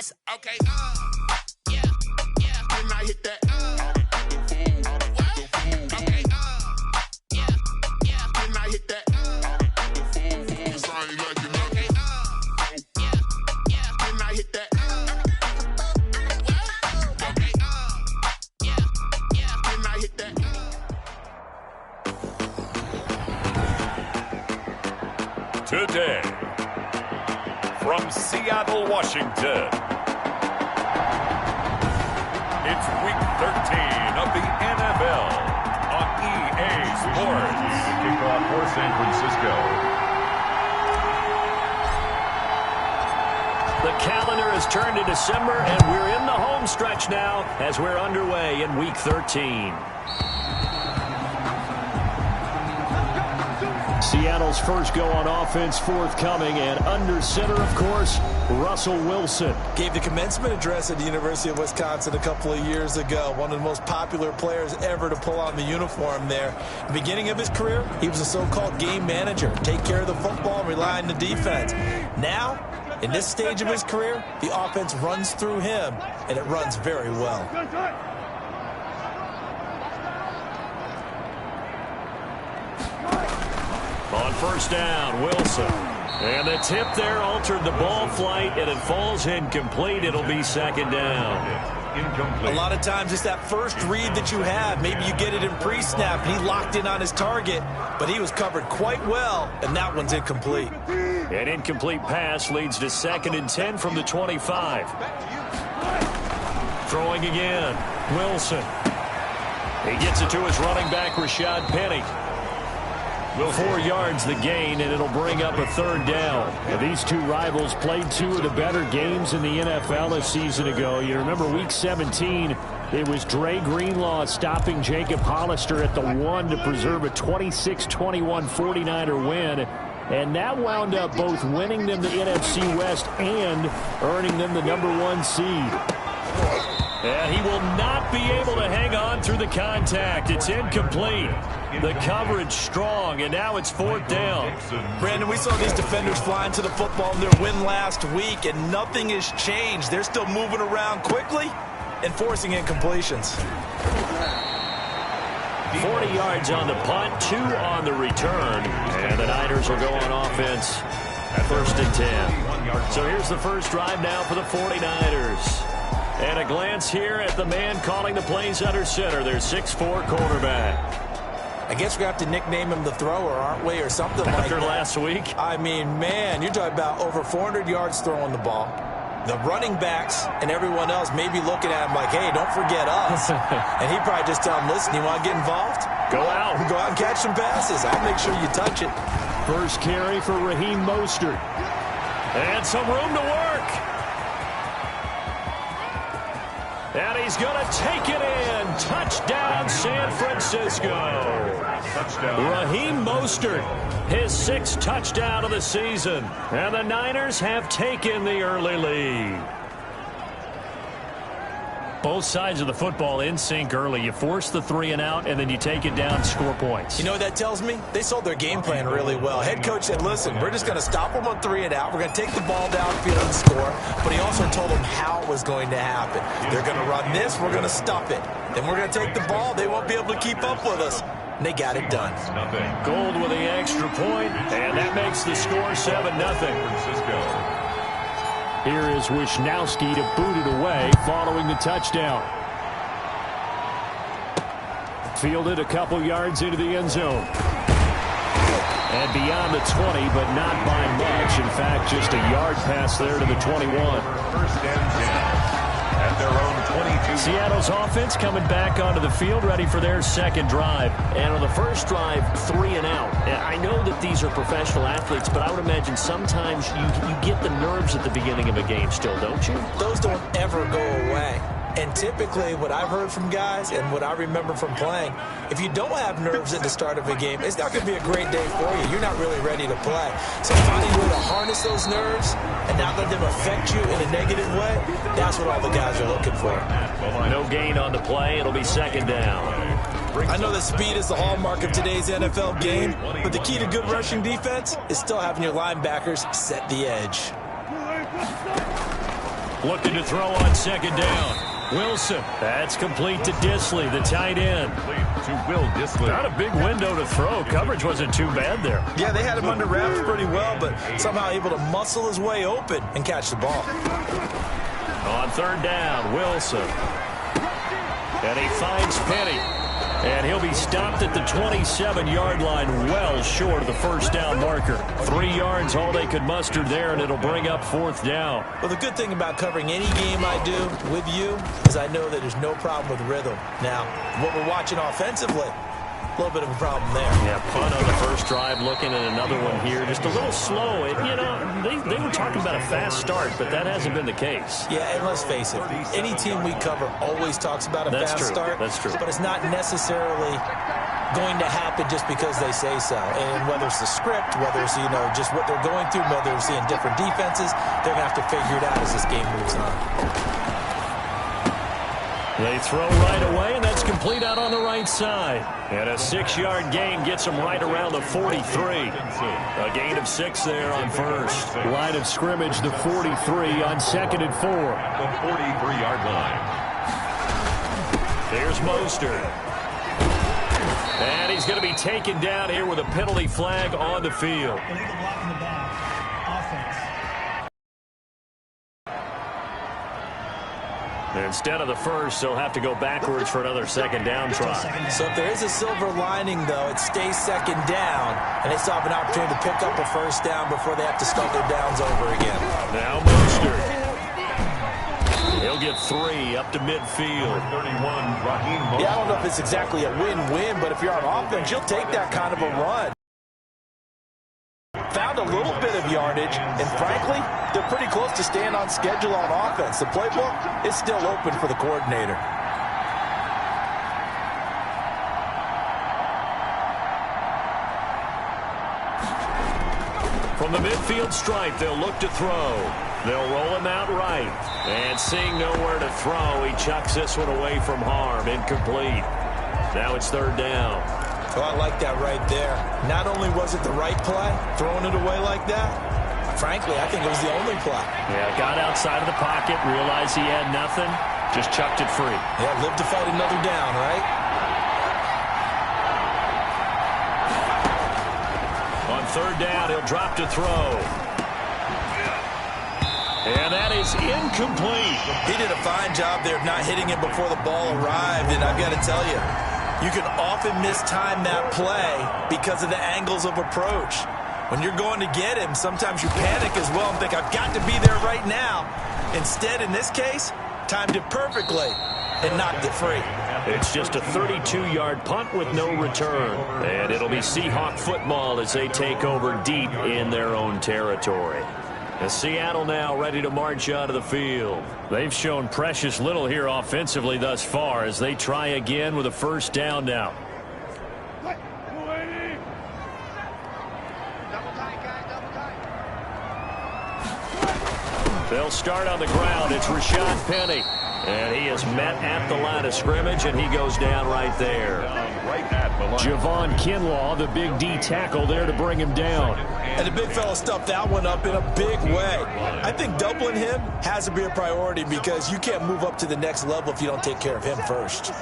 Yes, okay. Yeah, yeah. When I hit that. Okay. Yeah, yeah. When I hit that. Cause I ain't like it. Okay. Yeah, yeah. When I hit that. Okay. Yeah, yeah. When I hit that. Today, from Seattle, Washington, it's Week 13 of the NFL on EA Sports. Kickoff for San Francisco. The calendar has turned to December, and we're in the home stretch now as we're underway in Week 13. Seattle's first go on offense forthcoming, and under center, of course, Russell Wilson. Gave the commencement address at the University of Wisconsin a couple of years ago. One of the most popular players ever to pull on the uniform there. At the beginning of his career, he was a so-called game manager. Take care of the football and rely on the defense. Now, in this stage of his career, the offense runs through him, and it runs very well. On first down, Wilson. And the tip there altered the ball flight, and it falls incomplete. It'll be second down. Incomplete. A lot of times it's that first read that you have. Maybe you get it in pre-snap, and he locked in on his target, but he was covered quite well, and that one's incomplete. An incomplete pass leads to 2nd and 10 from the 25. Throwing again, Wilson. He gets it to his running back, Rashad Penny. 4 yards the gain, and it'll bring up a third down. Now, these two rivals played 2 of the better games in the NFL a season ago. You remember Week 17, it was Dre Greenlaw stopping Jacob Hollister at the 1 to preserve a 26-21 49er win. And that wound up both winning them the NFC West and earning them the #1 seed. And he will not be able to hang on through the contact. It's incomplete. The coverage strong, and now it's 4th down. Brandon, we saw these defenders flying to the football in their win last week, and nothing has changed. They're still moving around quickly and forcing incompletions. 40 yards on the punt, 2 on the return, and the Niners will go on offense at 1st and 10. So here's the first drive now for the 49ers. And a glance here at the man calling the plays under center, their 6'4" quarterback. I guess we have to nickname him the thrower, aren't we, or something like that. After last week? I mean, man, you're talking about over 400 yards throwing the ball. The running backs and everyone else may be looking at him like, hey, don't forget us. And he'd probably just tell him, listen, you want to get involved? Go out. Go out and catch some passes. I'll make sure you touch it. First carry for Raheem Mostert. And some room to work. And he's going to take it in. Touchdown, San Francisco. Touchdown. Raheem Mostert, his 6th touchdown of the season. And the Niners have taken the early lead. Both sides of the football in sync early. You force the 3 and out, and then you take it down, score points. You know what that tells me? They sold their game plan really well. Head coach said, listen, we're just going to stop them on 3 and out. We're going to take the ball downfield and score. But he also told them how it was going to happen. They're going to run this. We're going to stop it. Then we're going to take the ball. They won't be able to keep up with us. And they got it done. Gold with the extra point, and that makes the score 7-0. Francisco. Here is Wisnowski to boot it away following the touchdown. Fielded a couple yards into the end zone. And beyond the 20, but not by much. In fact, just a yard pass there to the 21. First and 10 at their own 22. Seattle's offense coming back onto the field, ready for their second drive. And on the first drive, 3 and out. And I know that these are professional athletes, but I would imagine sometimes you get the nerves at the beginning of a game still, don't you? Those don't ever go away. And typically what I've heard from guys and what I remember from playing, if you don't have nerves at the start of a game, it's not going to be a great day for you. You're not really ready to play. So finding a way to harness those nerves and not let them affect you in a negative way, that's what all the guys are looking for. No gain on the play. It'll be second down. I know that speed is the hallmark of today's NFL game, but the key to good rushing defense is still having your linebackers set the edge. Looking to throw on second down. Wilson. That's complete to Disley, the tight end. To Will Disley. Not a big window to throw. Coverage wasn't too bad there. Yeah, they had him under wraps pretty well, but somehow able to muscle his way open and catch the ball. On third down, Wilson. And he finds Penny. And he'll be stopped at the 27-yard line, well short of the first down marker. 3 yards all they could muster there, and it'll bring up fourth down. Well, the good thing about covering any game I do with you is I know that there's no problem with rhythm. Now, what we're watching offensively, a little bit of a problem there. Yeah, punt on the first drive, looking at another one here. Just a little slow. They were talking about a fast start, but that hasn't been the case. Yeah, and let's face it, any team we cover always talks about a fast start. That's true. But it's not necessarily going to happen just because they say so. And whether it's the script, whether it's, just what they're going through, whether they're seeing different defenses, they're going to have to figure it out as this game moves on. They throw right away, and that's complete out on the right side. And a 6-yard gain gets them right around the 43. A gain of 6 there on first. Line of scrimmage, the 43 on 2nd and 4. The 43-yard line. There's Mostert. And he's going to be taken down here with a penalty flag on the field. Instead of the first, they'll have to go backwards for another second down try. So if there is a silver lining, though, it stays second down, and they still have an opportunity to pick up a first down before they have to start their downs over again. Now Mostert. He'll get 3 up to midfield. 31, Raheem Mostert. Yeah, I don't know if it's exactly a win-win, but if you're on offense, you'll take that kind of a run. Found a little bit of yardage, and frankly, they're pretty close to staying on schedule on offense. The playbook is still open for the coordinator. From the midfield stripe, they'll look to throw. They'll roll him out right. And seeing nowhere to throw, he chucks this one away from harm. Incomplete. Now it's third down. Oh, I like that right there. Not only was it the right play, throwing it away like that, frankly, I think it was the only play. Yeah, got outside of the pocket, realized he had nothing, just chucked it free. Yeah, live to fight another down, right? On third down, he'll drop to throw. And that is incomplete. He did a fine job there of not hitting him before the ball arrived, and I've got to tell you, you can often mistime that play because of the angles of approach. When you're going to get him, sometimes you panic as well and think, I've got to be there right now. Instead, in this case, timed it perfectly and knocked it free. It's just a 32-yard punt with no return. And it'll be Seahawk football as they take over deep in their own territory. And Seattle now ready to march out of the field. They've shown precious little here offensively thus far as they try again with a first down now. They'll start on the ground. It's Rashad Penny. And he is met at the line of scrimmage, and he goes down right there. Right at the line. Javon Kinlaw, the big D tackle there to bring him down. And the big fella stuffed that one up in a big way. I think doubling him has to be a priority because you can't move up to the next level if you don't take care of him first.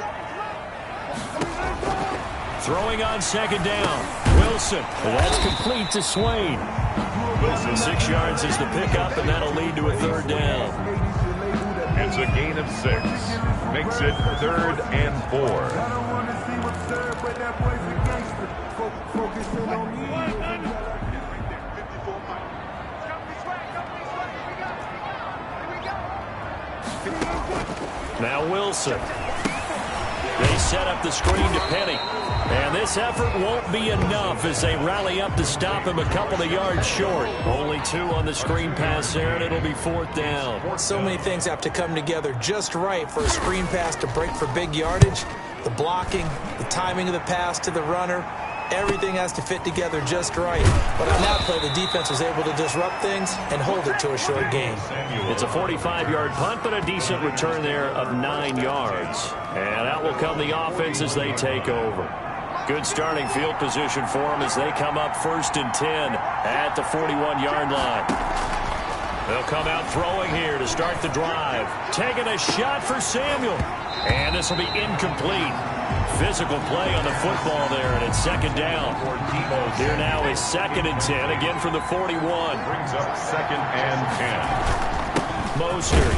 Throwing on second down. Wilson. That's complete to Swain. 6 yards is the pickup, and that'll lead to a third down. It's a gain of 6. Makes it 3rd and 4. Now Wilson. They set up the screen to Penny. And this effort won't be enough as they rally up to stop him a couple of yards short. Only 2 on the screen pass there, and it'll be fourth down. So many things have to come together just right for a screen pass to break for big yardage. The blocking, the timing of the pass to the runner, everything has to fit together just right. But on that play, the defense was able to disrupt things and hold it to a short gain. It's a 45-yard punt, but a decent return there of 9 yards. And out will come the offense as they take over. Good starting field position for them as they come up 1st and 10 at the 41-yard line. They'll come out throwing here to start the drive. Taking a shot for Samuel. And this will be incomplete. Physical play on the football there, and it's second down. Here now is 2nd and 10, again from the 41. Brings up 2nd and 10. Mostert.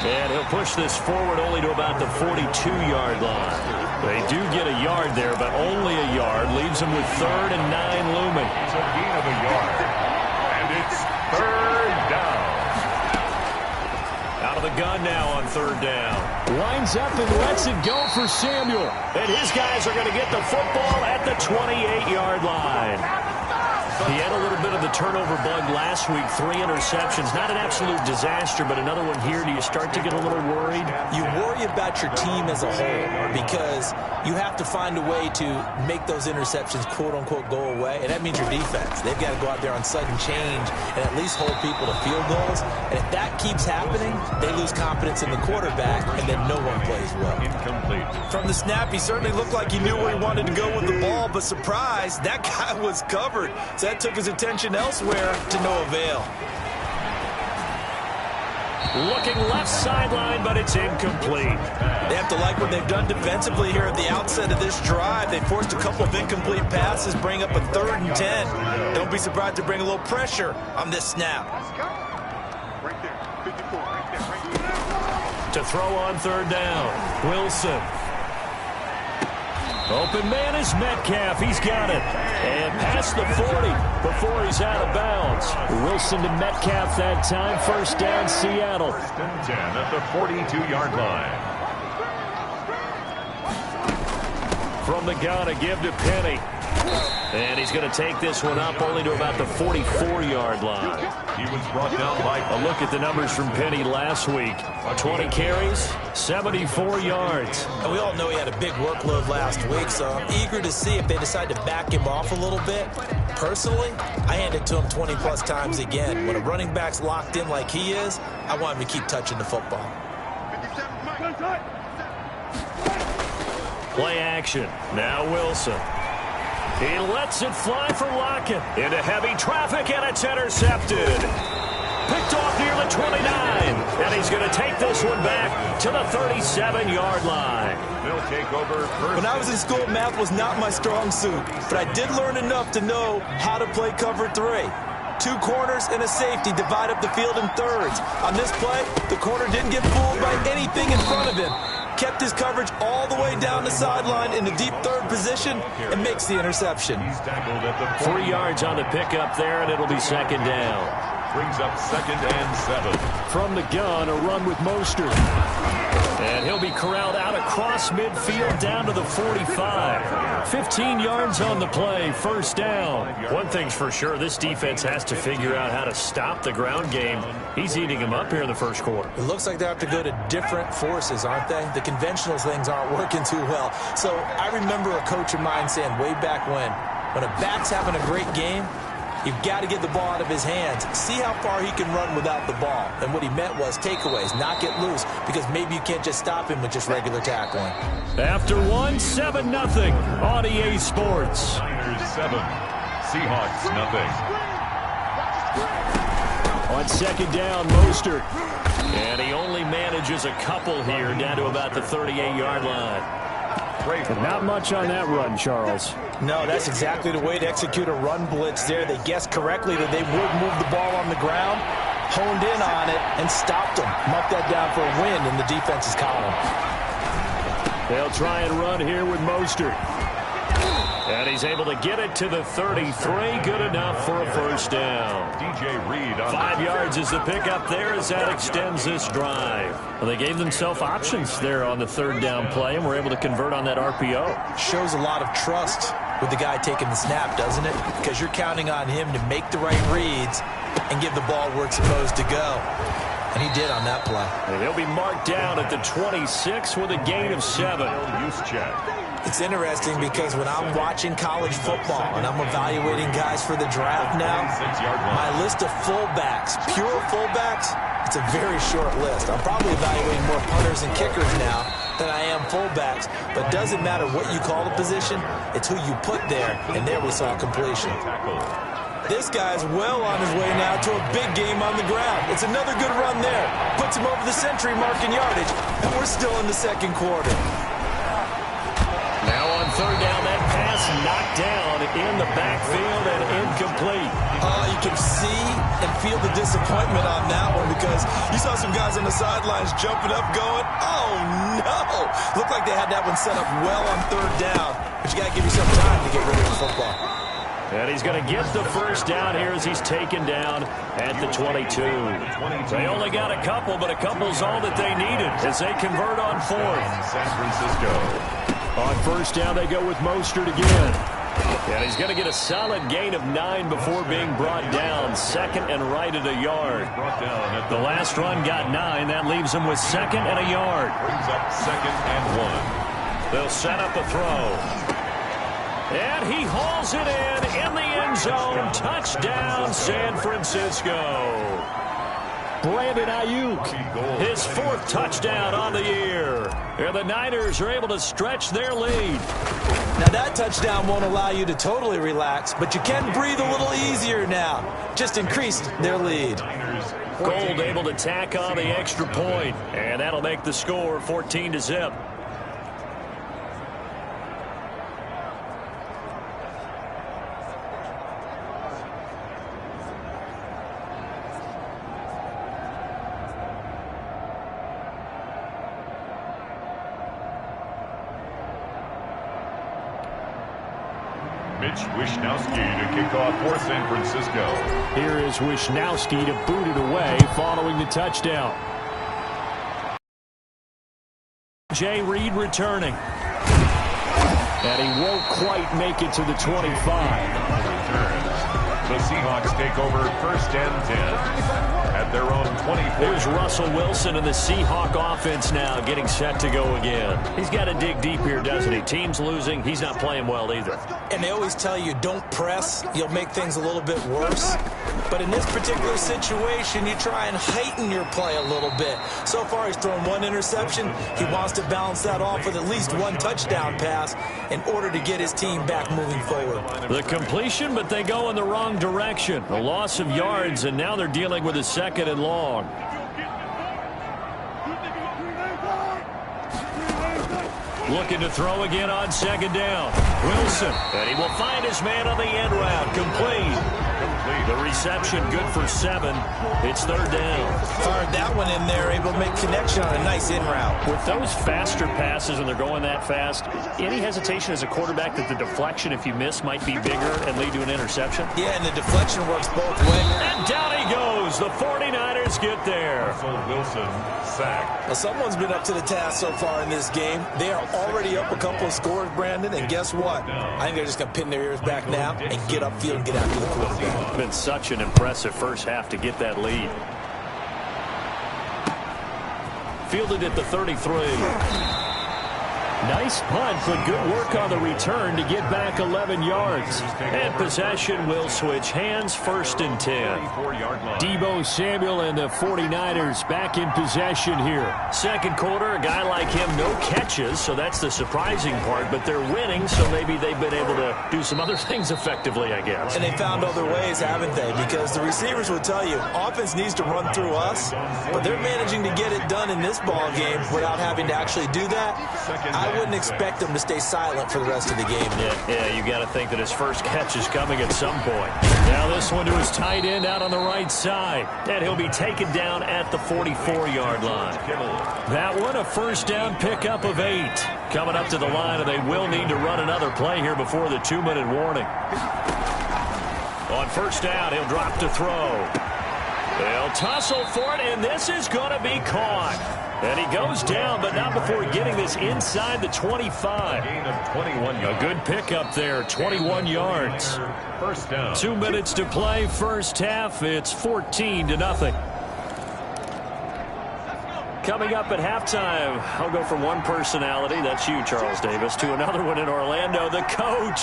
And he'll push this forward only to about the 42-yard line. They do get a yard there, but only a yard. Leaves them with 3rd and 9 looming. It's a gain of a yard. And it's 3rd down. Out of the gun now on 3rd down. Lines up and lets it go for Samuel. And his guys are going to get the football at the 28-yard line. He had a little bit of the turnover bug last week. 3 interceptions. Not an absolute disaster, but another one here. Do you start to get a little worried? You worry about your team as a whole because you have to find a way to make those interceptions, quote-unquote, go away. And that means your defense. They've got to go out there on sudden change and at least hold people to field goals. And if that keeps happening, they lose confidence in the quarterback, and then no one plays well. Incomplete. From the snap, he certainly looked like he knew where he wanted to go with the ball, but surprise, that guy was covered. So that took his attention elsewhere to no avail. Looking left sideline, but it's incomplete. They have to like what they've done defensively here at the outset of this drive. They forced a couple of incomplete passes, bring up a 3rd and 10. Don't be surprised to bring a little pressure on this snap. To throw on 3rd down, Wilson. Open man is Metcalf. He's got it. And past the 40 before he's out of bounds. Wilson to Metcalf that time. 1st down, Seattle. 1st and 10 at the 42-yard line. From the gun, a give to Penny. And he's going to take this one up only to about the 44-yard line. He was brought down by a look at the numbers from Penny last week. 20 carries, 74 yards. And we all know he had a big workload last week, so I'm eager to see if they decide to back him off a little bit. Personally, I hand it to him 20-plus times again. When a running back's locked in like he is, I want him to keep touching the football. Play action. Now Wilson. He lets it fly for Lockett. Into heavy traffic, and it's intercepted. Picked off near the 29. And he's going to take this one back to the 37-yard line. They'll take over first. When I was in school, math was not my strong suit, but I did learn enough to know how to play cover 3. 2 corners and a safety divide up the field in thirds. On this play, the corner didn't get fooled by anything in front of him. Kept his coverage all the way down the sideline in the deep 3rd position and makes the interception. He's tackled at the 3 yards on the pickup there, and it'll be 2nd down. Brings up 2nd and 7. From the gun, a run with Mostert. And he'll be corralled out across midfield down to the 45. 15 yards on the play, 1st down. One thing's for sure, this defense has to figure out how to stop the ground game. He's eating him up here in the 1st quarter. It looks like they have to go to different forces, aren't they? The conventional things aren't working too well. So I remember a coach of mine saying way back when a back's having a great game, you've got to get the ball out of his hands. See how far he can run without the ball. And what he meant was takeaways, not get loose, because maybe you can't just stop him with just regular tackling. After 1, 7-0 on EA Sports. Niners 7, Seahawks nothing. On 2nd down, Mostert. And he only manages a couple here down to about the 38-yard line. Not much on that run, Charles. No, that's exactly the way to execute a run blitz there. They guessed correctly that they would move the ball on the ground, honed in on it, and stopped them. Marked that down for a win in the defense's column. They'll try and run here with Mostert. And he's able to get it to the 33. Good enough for a 1st down. DJ Reed on 5 yards is the pickup there as that extends this drive. Well, they gave themselves options there on the 3rd down play, and were able to convert on that RPO. Shows a lot of trust with the guy taking the snap, doesn't it? Because you're counting on him to make the right reads and give the ball where it's supposed to go. And he did on that play. And he'll be marked down at the 26 with a gain of 7. use check. It's interesting because when I'm watching college football and I'm evaluating guys for the draft now, my list of fullbacks, pure fullbacks, it's a very short list. I'm probably evaluating more punters and kickers now than I am fullbacks, but it doesn't matter what you call the position, it's who you put there, and there we saw completion. this guy's well on his way now to a big game on the ground. It's another good run there. Puts him over the century mark in yardage, and we're still in the second quarter. Now on third down, that pass knocked down in the backfield and incomplete. You can see and feel the disappointment on that one because you saw some guys on the sidelines jumping up going, oh no! Looked like they had that one set up well on third down, but you got to give yourself time to get rid of the football. And he's going to get the first down here as he's taken down at the 22. They only got a couple, but a couple's all that they needed as they convert on fourth. San Francisco. On first down, they go with Mostert again. And he's going to get a solid gain of 9 before being brought down. Second and right at a yard. The last run got 9. That leaves him with second and a yard. Brings up second and 1. They'll set up a throw. And he hauls it in the end zone. Touchdown, San Francisco. Brandon Ayuk, his 4th touchdown on the year. And the Niners are able to stretch their lead. Now that touchdown won't allow you to totally relax, but you can breathe a little easier now. Just increased their lead. Gold able to tack on the extra point, and that'll make the score 14-0. Mitch Wishnowsky to kick off for San Francisco. Here is Wishnowsky to boot it away following the touchdown. Jay Reed returning. And he won't quite make it to the 25. The Seahawks take over first and 10 at their own 24. Here's Russell Wilson and the Seahawk offense now getting set to go again. He's got to dig deep here, doesn't he? Team's losing. He's not playing well either. And they always tell you don't press. You'll make things a little bit worse. But in this particular situation, you try and heighten your play a little bit. So far, he's thrown 1 interception. He wants to balance that off with at least 1 touchdown pass in order to get his team back moving forward. The completion, but they go in the wrong direction. A loss of yards, and now they're dealing with a second and long. Looking to throw again on second down. Wilson, and he will find his man on the end route. Complete. The reception good for 7. It's third down. Fired that one in there, able to make connection on a nice in route. With those faster passes and they're going that fast, any hesitation as a quarterback that the deflection, if you miss, might be bigger and lead to an interception? Yeah, and the deflection works both ways. And down he goes. The 49ers get there. Russell Wilson sacked. Well, someone's been up to the task so far in this game. They are already up a couple of scores, Brandon, and guess what? I think they're just going to pin their ears back now and get upfield and get after the quarterback. It's been such an impressive first half to get that lead. Fielded at the 33. Nice punt, but good work on the return to get back 11 yards. And possession will switch hands, first and 10. Deebo Samuel and the 49ers back in possession here. Second quarter, a guy like him, no catches, so that's the surprising part, but they're winning, so maybe they've been able to do some other things effectively, I guess. And they found other ways, haven't they? Because the receivers will tell you, offense needs to run through us, but they're managing to get it done in this ball game without having to actually do that. I wouldn't expect them to stay silent for the rest of the game. Yeah, you got to think that his first catch is coming at some point. Now this one to his tight end out on the right side. And he'll be taken down at the 44-yard line. That one, a first down pickup of 8. Coming up to the line, and they will need to run another play here before the 2-minute warning. On first down, he'll drop to throw. They'll tussle for it, and this is going to be caught. And he goes down, but not before getting this inside the 25. Gain of 21 yards. A good pickup there, 21 yards. First down. 2 minutes to play, first half. It's 14-0. Coming up at halftime, I'll go from one personality, that's you, Charles Davis, to another one in Orlando, the coach.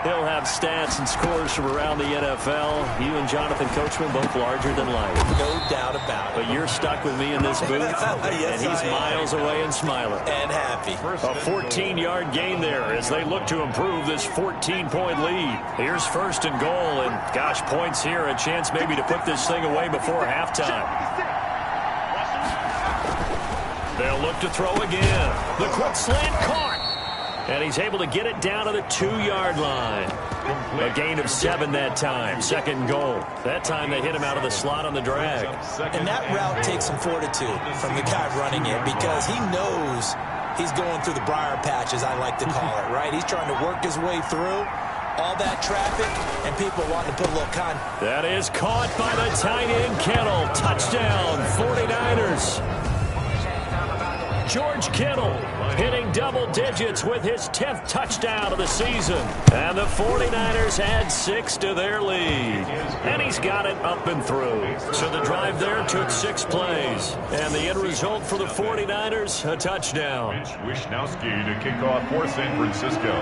He'll have stats and scores from around the NFL. You and Jonathan Coachman both larger than life. No doubt about it. But you're stuck with me in this booth, yes, and he's miles away and smiling. And happy. A 14-yard gain there as they look to improve this 14-point lead. Here's first and goal, and gosh, points here, a chance maybe to put this thing away before halftime. They'll look to throw again. The quick slant caught. And he's able to get it down to the 2-yard line. A gain of 7 that time. Second and goal. That time they hit him out of the slot on the drag. And that route takes some fortitude from the guy running it because he knows he's going through the briar patch, as I like to call it, right? He's trying to work his way through all that traffic and people wanting to put a little That is caught by the tight end Kittle. Touchdown, 49ers. George Kittle hitting double digits with his 10th touchdown of the season. And the 49ers add 6 to their lead. And he's got it up and through. So the drive there took 6 plays. And the end result for the 49ers, a touchdown. Mitch Wishnowski to kick off for San Francisco.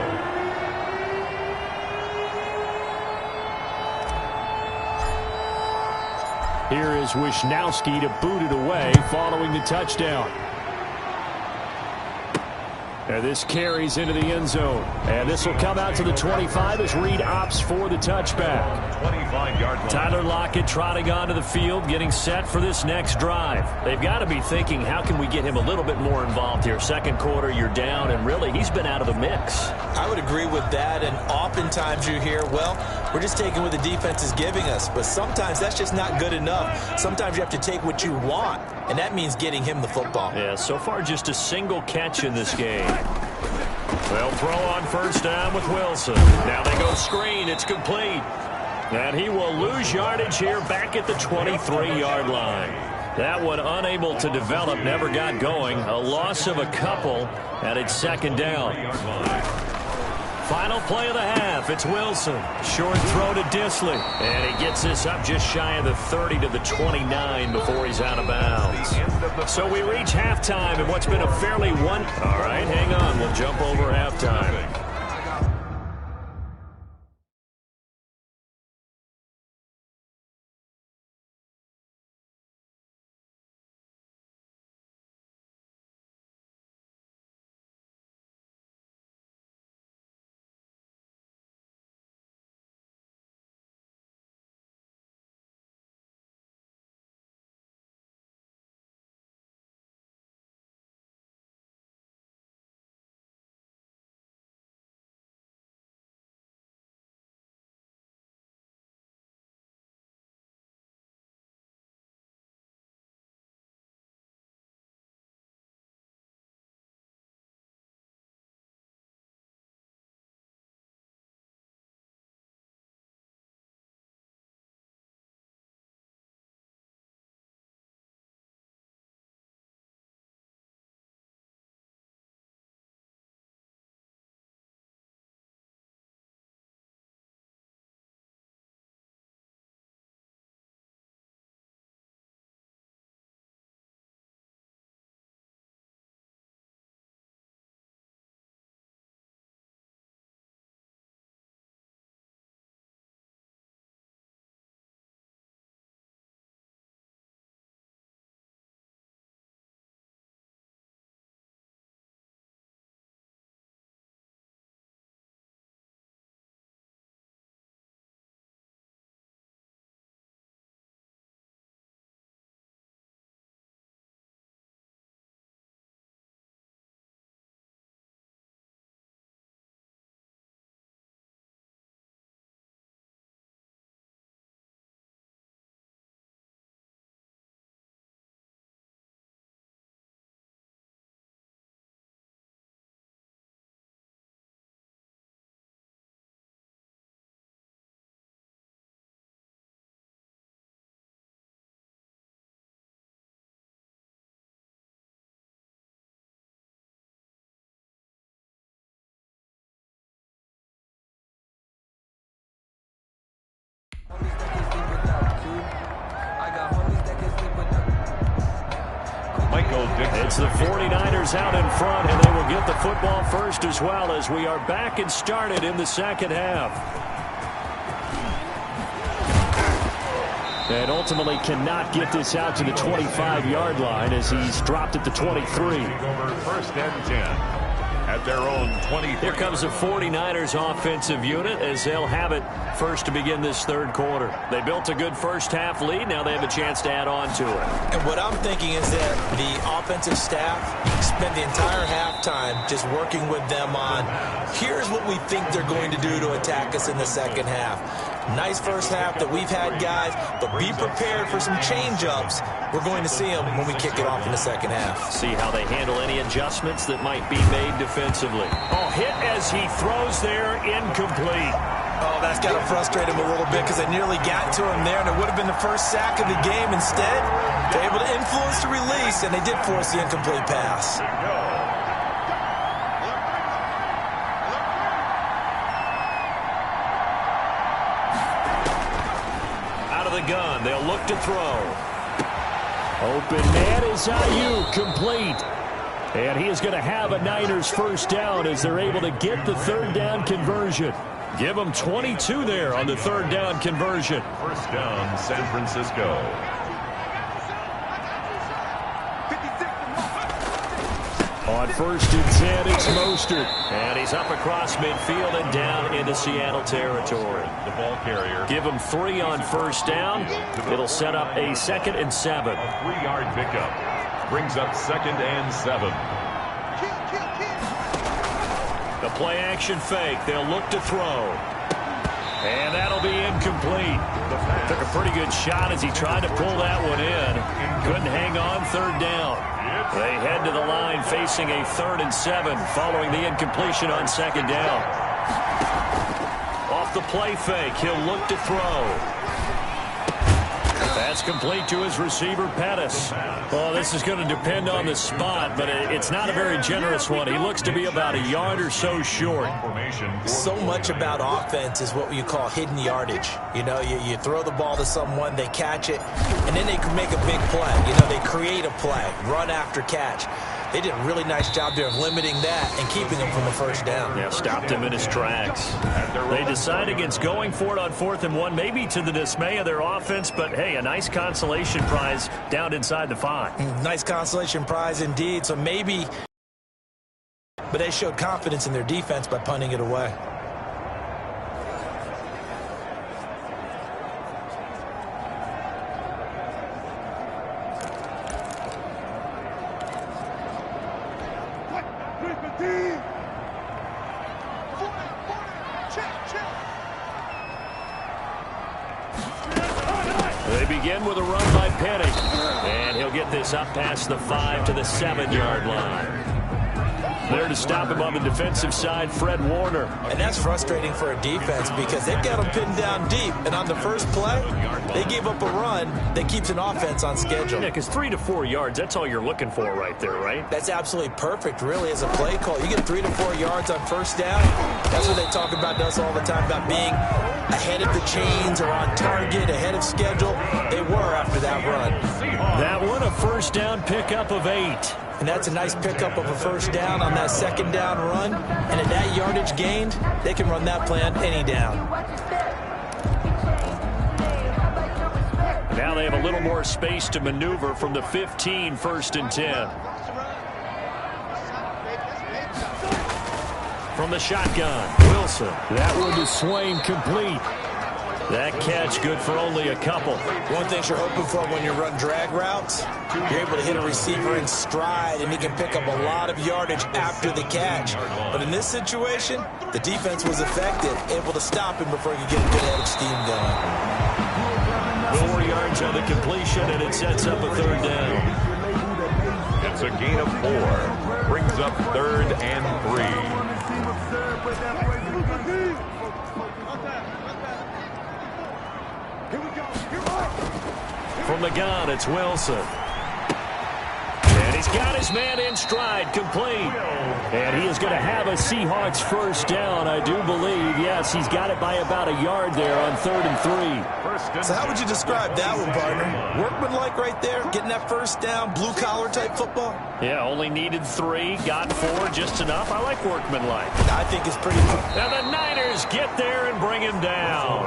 Here is Wishnowski to boot it away following the touchdown. And this carries into the end zone. And this will come out to the 25 as Reed opts for the touchback. 25-yard line. Tyler Lockett trotting onto the field, getting set for this next drive. They've got to be thinking, how can we get him a little bit more involved here? Second quarter, you're down, and really, he's been out of the mix. I would agree with that, and oftentimes you hear, well, we're just taking what the defense is giving us, but sometimes that's just not good enough. Sometimes you have to take what you want, and that means getting him the football. Yeah, so far just a single catch in this game. They'll throw on first down with Wilson. Now they go screen. It's complete. And he will lose yardage here back at the 23-yard line. That one unable to develop, never got going. A loss of a couple, and it's second down. Final play of the half. It's Wilson. Short throw to Disley. And he gets this up just shy of the 30 to the 29 before he's out of bounds. So we reach halftime in what's been a fairly All right, hang on. We'll jump over halftime. Michael Dixon. It's the 49ers out in front, and they will get the football first as well as we are back and started in the second half. And ultimately cannot get this out to the 25-yard line as he's dropped at the 23. Over first and 10. At their own 20. Here comes the 49ers offensive unit as they'll have it first to begin this third quarter. They built a good first half lead. Now they have a chance to add on to it. And what I'm thinking is that the offensive staff spent the entire halftime just working with them on, here's what we think they're going to do to attack us in the second half. Nice first half that we've had, guys, but be prepared for some change-ups. We're going to see them when we kick it off in the second half. See how they handle any adjustments that might be made defensively. Oh, hit as he throws there, incomplete. Oh, that's got to frustrate him a little bit because they nearly got to him there, and it would have been the first sack of the game. Instead, they're able to influence the release, and they did force the incomplete pass. The gun. They'll look to throw. Open man is Ayuk, complete. And he is going to have a Niners first down as they're able to get the third down conversion. Give them 22 there on the third down conversion. First down, San Francisco. On first and 10, it's Mostert. And he's up across midfield and down into Seattle territory. The ball carrier. Give him 3 on first down. It'll set up a 2nd and 7. A 3-yard pickup. Brings up 2nd and 7. The play action fake. They'll look to throw. And that'll be incomplete. Took a pretty good shot as he tried to pull that one in. Couldn't hang on third down. They head to the line facing a 3rd and 7 following the incompletion on 2nd down. Off the play fake, he'll look to throw. That's complete to his receiver, Pettis. Well, this is going to depend on the spot, but it's not a very generous one. He looks to be about a yard or so short. So much about offense is what you call hidden yardage. You know, you throw the ball to someone, they catch it, and then they can make a big play. You know, they create a play, run after catch. They did a really nice job there of limiting that and keeping him from the first down. Yeah, stopped him in his tracks. They decide against going for it on 4th and 1, maybe to the dismay of their offense, but hey, a nice consolation prize down inside the 5. Nice consolation prize indeed, so maybe, but they showed confidence in their defense by punting it away. They begin with a run by Penny. And he'll get this up past the 5 to the 7-yard line. There to stop him on the defensive side, Fred Warner. And that's frustrating for a defense because they've got him pinned down deep. And on the first play, they gave up a run that keeps an offense on schedule. Yeah, because 3 to 4 yards, that's all you're looking for right there, right? That's absolutely perfect, really, as a play call. You get 3 to 4 yards on first down. That's what they talk about to us all the time, about being ahead of the chains or on target, ahead of schedule. They were after that run. That one, a first down pickup of 8. And that's a nice pickup of a first down on that second down run. And at that yardage gained, they can run that play on any down. Now they have a little more space to maneuver from the 15, 1st and 10. From the shotgun, Wilson. That one to Swain, complete. That catch good for only a couple. One thing you're hoping for when you run drag routes, you're able to hit a receiver in stride, and he can pick up a lot of yardage after the catch. But in this situation, the defense was effective, able to stop him before he could get a good head of steam going. 4 yards on the completion, and it sets up a 3rd down. It's a gain of 4. Brings up 3rd and 3. From the gun, it's Wilson. And He's got his man in stride, complete. And he is going to have a Seahawks first down, I do believe. Yes, he's got it by about a yard there on 3rd and 3. So how would you describe that one, partner? Workmanlike right there, getting that first down, blue-collar type football? Yeah, only needed 3, got 4, just enough. I like workmanlike. I think it's pretty good. And the Niners get there and bring him down.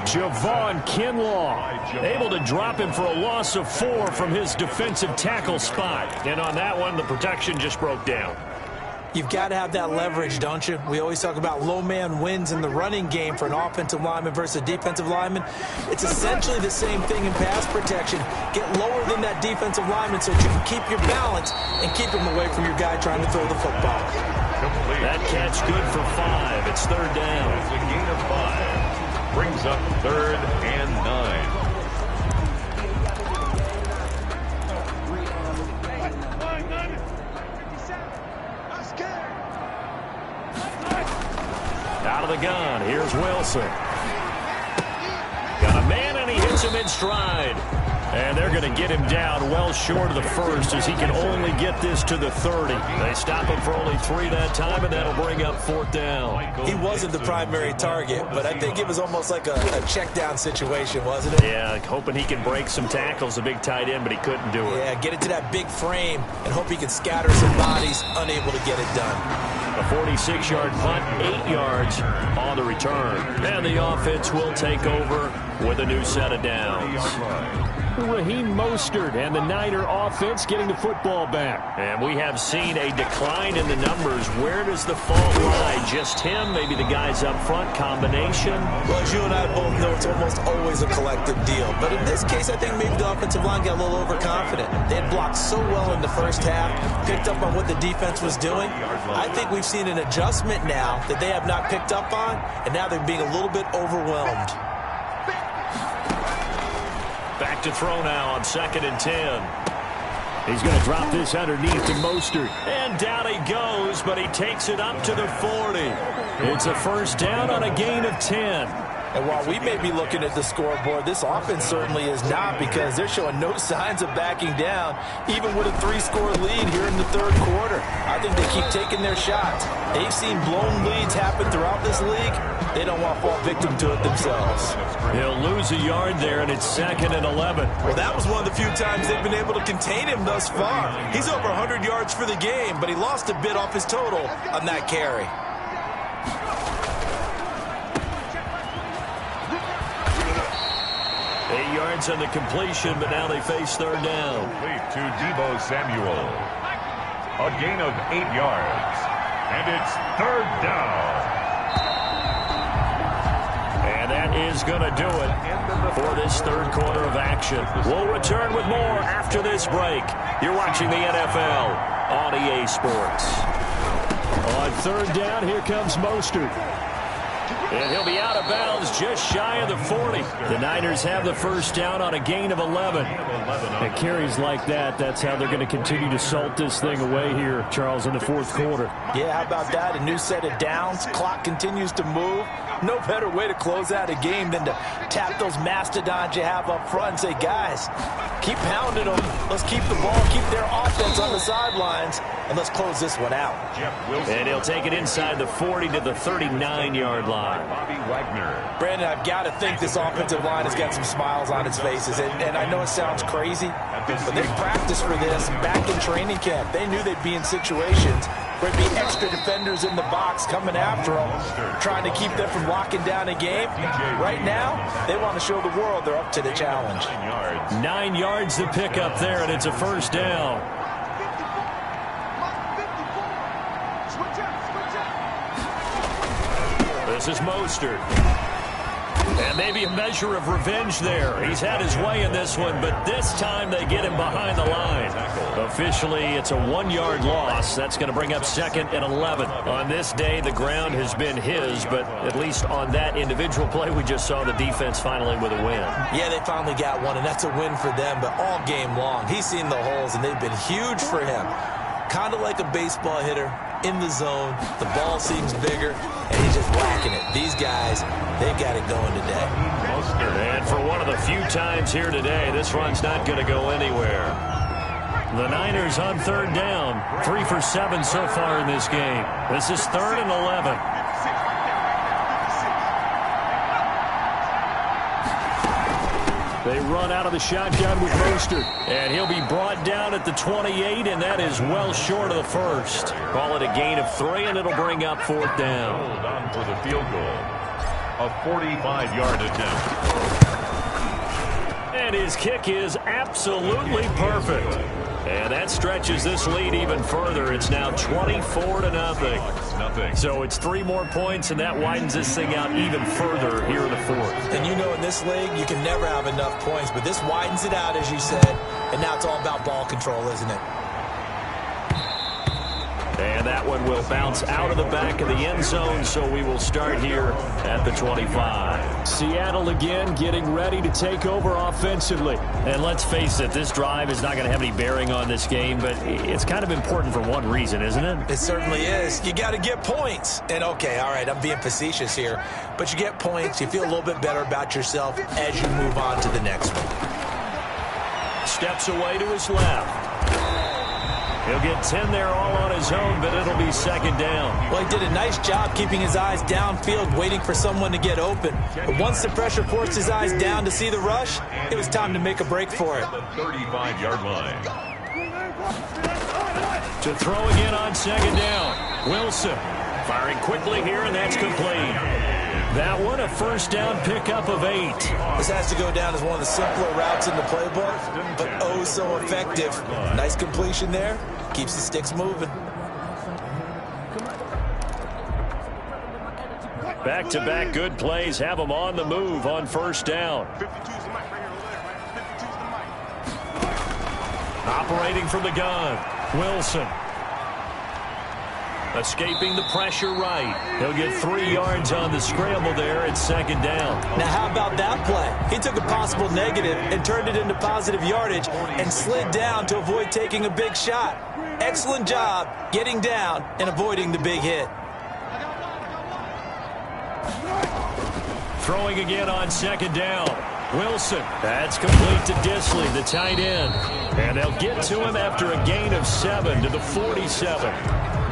Javon Kinlaw able to drop him for a loss of 4 from his defensive tackle spot. And on that one, the protection just broke down. You've got to have that leverage, don't you? We always talk about low man wins in the running game for an offensive lineman versus a defensive lineman. It's essentially the same thing in pass protection. Get lower than that defensive lineman so that you can keep your balance and keep him away from your guy trying to throw the football. That catch good for 5. It's 3rd down. It's a gain of 5. Brings up 3rd and 9. Out of the gun, here's Wilson. Got a man, and he hits him in stride. And they're going to get him down well short of the first as he can only get this to the 30. They stop him for only 3 that time, and that'll bring up 4th down. He wasn't the primary target, but I think it was almost like a check down situation, wasn't it? Yeah, hoping he can break some tackles, a big tight end, but he couldn't do it. Yeah, get it to that big frame and hope he can scatter some bodies, unable to get it done. A 46-yard punt, 8 yards on the return. And the offense will take over with a new set of downs. Raheem Mostert and the Niner offense getting the football back. And we have seen a decline in the numbers. Where does the fault lie? Just him? Maybe the guys up front? Combination? Well, as you and I both know, it's almost always a collective deal. But in this case, I think maybe the offensive line got a little overconfident. They had blocked so well in the first half, picked up on what the defense was doing. I think we've seen an adjustment now that they have not picked up on, and now they're being a little bit overwhelmed. Back to throw now on 2nd and 10. He's going to drop this underneath to Mostert. And down he goes, but he takes it up to the 40. It's a first down on a gain of 10. And while we may be looking at the scoreboard, this offense certainly is not, because they're showing no signs of backing down, even with a 3-score lead here in the 3rd quarter. I think they keep taking their shots. They've seen blown leads happen throughout this league. They don't want to fall victim to it themselves. He'll lose a yard there, and it's 2nd and 11. Well, that was one of the few times they've been able to contain him thus far. He's over 100 yards for the game, but he lost a bit off his total on that carry. On the completion, but now they face 3rd down. Complete to Deebo Samuel. A gain of 8 yards. And it's 3rd down. And that is going to do it for this 3rd quarter of action. We'll return with more after this break. You're watching the NFL on EA Sports. On 3rd down, here comes Mostert. And he'll be out of bounds just shy of the 40. The Niners have the first down on a gain of 11. And carries like that, that's how they're going to continue to salt this thing away here, Charles, in the 4th quarter. Yeah, how about that? A new set of downs. Clock continues to move. No better way to close out a game than to tap those mastodons you have up front and say, guys, keep pounding them. Let's keep the ball, keep their offense on the sidelines, and let's close this one out. And he'll take it inside the 40 to the 39-yard line. Bobby Wagner. Brandon, I've got to think this offensive line has got some smiles on its faces. And I know it sounds crazy, but they practiced for this back in training camp. They knew they'd be in situations where there'd be extra defenders in the box coming after them, trying to keep them from locking down a game. Right now, they want to show the world they're up to the challenge. 9 yards to pick up there, and it's a first down. This is Mostert. And maybe a measure of revenge there. He's had his way in this one, but this time they get him behind the line. Officially, it's a 1-yard loss. That's going to bring up 2nd and 11. On this day, the ground has been his, but at least on that individual play, we just saw the defense finally with a win. Yeah, they finally got one, and that's a win for them, but all game long, he's seen the holes, and they've been huge for him. Kind of like a baseball hitter in the zone. The ball seems bigger, and he's just whacking it. These guys, they've got it going today. And for one of the few times here today, this run's not going to go anywhere. The Niners on third down. 3 for 7 so far in this game. This is 3rd and 11. They run out of the shotgun with Mostert. And he'll be brought down at the 28, and that is well short of the first. Call it a gain of 3, and it'll bring up 4th down. Hold on for the field goal. A 45-yard attempt. And his kick is absolutely perfect. And that stretches this lead even further. It's now 24-0. So it's 3 more points, and that widens this thing out even further here in the 4th. And you know in this league, you can never have enough points, but this widens it out, as you said, and now it's all about ball control, isn't it? And that one will bounce out of the back of the end zone, so we will start here at the 25. Seattle again getting ready to take over offensively. And let's face it, this drive is not going to have any bearing on this game, but it's kind of important for one reason, isn't it? It certainly is. You got to get points. And, okay, all right, I'm being facetious here, but you get points, you feel a little bit better about yourself as you move on to the next one. Steps away to his left. He'll get 10 there all on his own, but it'll be 2nd down. Well, he did a nice job keeping his eyes downfield, waiting for someone to get open. But once the pressure forced his eyes down to see the rush, it was time to make a break for it. The 35-yard line. To throw again on 2nd down. Wilson firing quickly here, and that's complete. That one, a 1st down pickup of 8. This has to go down as one of the simpler routes in the playbook, but oh so effective. Nice completion there. Keeps the sticks moving. Back-to-back good plays have them on the move on 1st down. Operating from the gun, Wilson. Escaping the pressure right. He'll get 3 yards on the scramble there at 2nd down. Now how about that play? He took a possible negative and turned it into positive yardage and slid down to avoid taking a big shot. Excellent job getting down and avoiding the big hit. Throwing again on 2nd down. Wilson. That's complete to Disley, the tight end. And they'll get to him after a gain of 7 to the 47.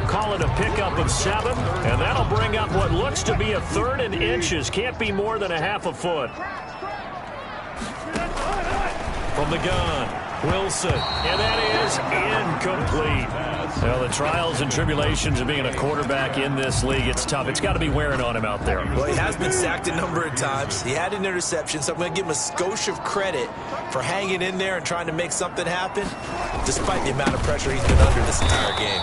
Call it a pickup of 7, and that'll bring up what looks to be a 3rd and inches. Can't be more than a half a foot. From the gun, Wilson, and that is incomplete. Well, the trials and tribulations of being a quarterback in this league, it's tough. It's got to be wearing on him out there. Well, he has been sacked a number of times. He had an interception, so I'm going to give him a skosh of credit for hanging in there and trying to make something happen, despite the amount of pressure he's been under this entire game.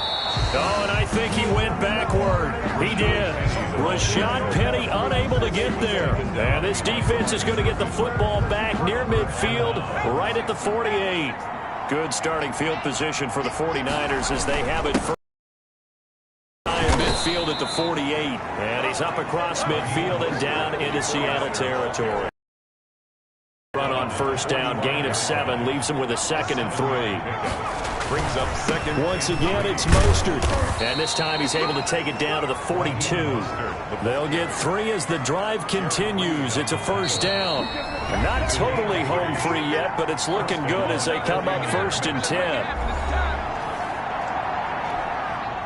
Oh, and I think he went backward. He did. Rashad Penny unable to get there. And this defense is going to get the football back near midfield, right at the 48. Good starting field position for the 49ers as they have it first. Midfield at the 48. And he's up across midfield and down into Seattle territory. Run on 1st down, gain of 7, leaves him with a 2nd and 3. Brings up 2nd. Once again, it's Mostert. And this time he's able to take it down to the 42. They'll get 3 as the drive continues. It's a 1st down. Not totally home free yet, but it's looking good as they come up 1st and 10.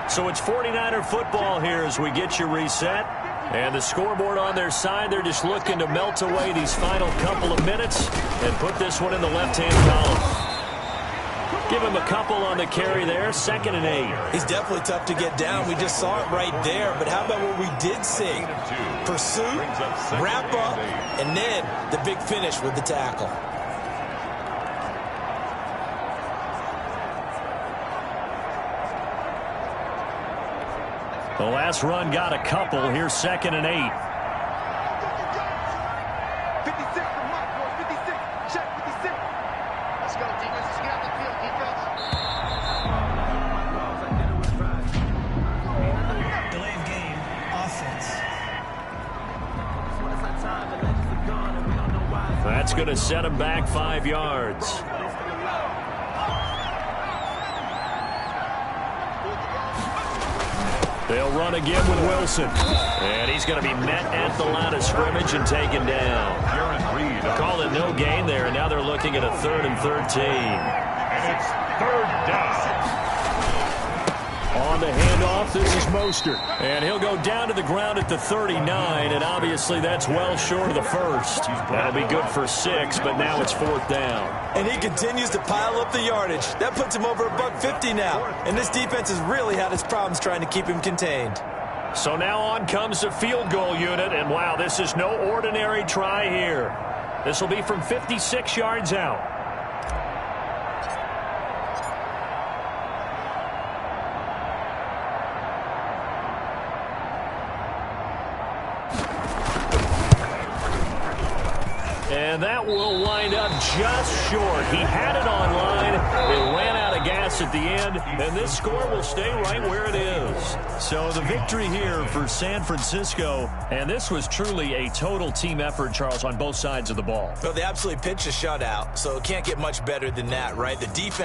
So it's 49er football here as we get you reset. And the scoreboard on their side, they're just looking to melt away these final couple of minutes and put this one in the left-hand column. Give him a couple on the carry there, 2nd and 8. He's definitely tough to get down. We just saw it right there. But how about what we did see? Pursuit, wrap up, and then the big finish with the tackle. The last run got a couple. Here's 2nd and 8. 56 from Mike, boys. 56. Check 56. Let's go, defense. Let's get out the field, defense. Delay of game, offense. That's going to set him back 5 yards. They'll run again with Wilson. And he's going to be met at the line of scrimmage and taken down. Call it no gain there, and now they're looking at a 3rd and 13. And it's 3rd This is Mostert. And he'll go down to the ground at the 39, and obviously that's well short of the first. That'll be good for 6, but now it's 4th down. And he continues to pile up the yardage. That puts him over $150 now. And this defense has really had its problems trying to keep him contained. So now on comes the field goal unit, and wow, this is no ordinary try here. This will be from 56 yards out. And that will wind up just short. He had it on line. They ran out of gas at the end, and this score will stay right where it is. So the victory here for San Francisco, and this was truly a total team effort, Charles, on both sides of the ball. Well, they absolutely pitched a shutout, so it can't get much better than that, right? The defense